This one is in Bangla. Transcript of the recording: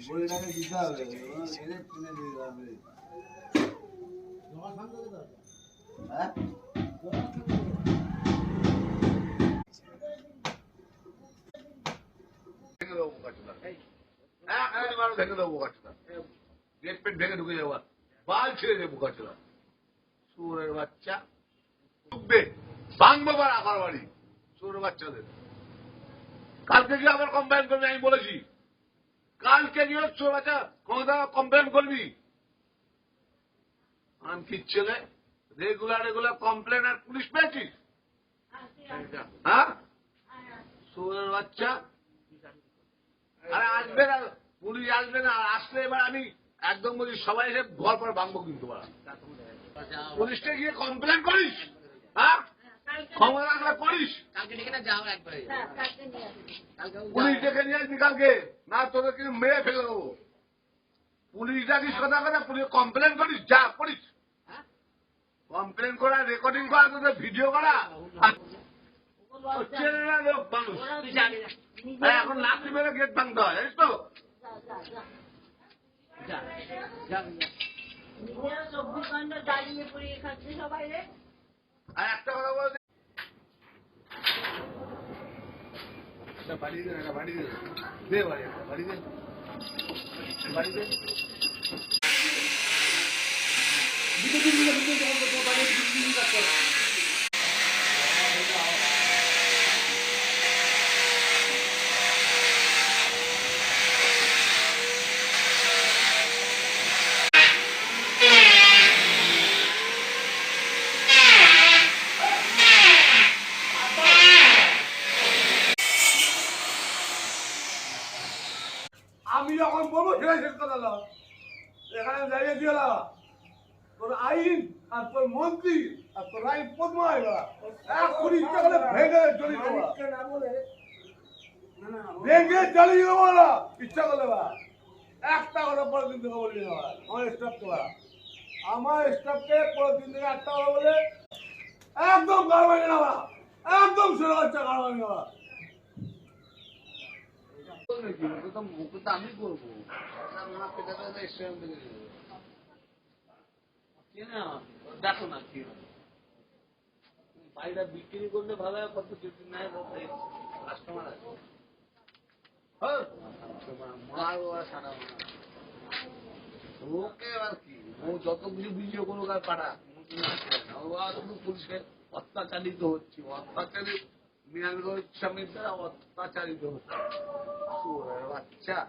বইটাকে দিতে হবে, এনে কিনে দিতে হবে। হ্যাঁ ভেঙে দেবো বোকাচোদা, এখনই মারো ভেঙে দেবো বোকাচোদা, গেট পেট ভেঙে ঢুকে যাবো, বাল ছেড়ে দেবো বোকাচোদা, শুয়োরের বাচ্চা ঢুকবে ভাঙবো বার আবার বাড়ি শুয়োরের বাচ্চাদের। কালকে গিয়ে আবার কমপ্লেন করবি, আমি বলেছি কালকে গিয়ে শুয়োর বাচ্চা ক্ষমতা কমপ্লেন করবি। আনকির ছেলে রেগুলার রেগুলার কমপ্লেন আর পুলিশ পেয়েছিস? হ্যাঁ শুয়োরের বাচ্চা। আরে আসবে না পুলিশ, আসবে না, আর আসলে এবার আমি একদম বলি সবাই এসে ঘর পর ভাঙবো কিন্তু পুলিশকে গিয়ে কমপ্লেন করিস। হ্যাঁ ক্ষমতা রাখলে করিস, পুলিশ ডেকে নিয়ে আসবি কালকে, না তোকে কিন্তু মেরে ফেলে দেবো। পুলিশ ডাকিস কথা কথা, পুলিশ কমপ্লেন করিস, যা করিস কমপ্লেন করা, রেকর্ডিং করা, তোদের ভিডিও করা। চেনা লোক মানুষ এখন লাঠি মেরে গেট ভাঙতে হয়, জানিস তো? আর একটা কথা বলতে বাড়ি দেন, একটা বাড়ি দেন, দে বাড়ি, একটা বাড়ি দেন, বাড়ি দেন। আমি যখন বলবো সেটা শেষ কথা না, এখানে দাঁড়িয়ে দিয়ে তোর আইন আর তোর মন্ত্রী আর তোর আইন পদ্মায় ইচ্ছা করে ভেঙে জ্বলিয়ে দেবো, ভেঙে জ্বালিয়ে দেবো না ইচ্ছা করলে বা একটা কথা পরের দিন থেকে বললি না। আমার স্টাফকে বা আমার স্টাফকে পরের দিন থেকে একটা কথা বলে একদম গাড়বানি নেওয়া, একদম শুরু হচ্ছে গাড়বানি নেওয়া। আমি করবো দেখো না কি বাড়িটা বিক্রি করলে ভালো হয়, কত যদি নেয় কাস্টমার আছে ওকে আর কি, ও যত কিছু ভিডিও করুক আর পাঠা পুলিশকে অত্যাচারিত হচ্ছে, অত্যাচারিত মিয়ানগঞ্জ স্বামীর দ্বারা অত্যাচারিত হচ্ছে বাচ্চা।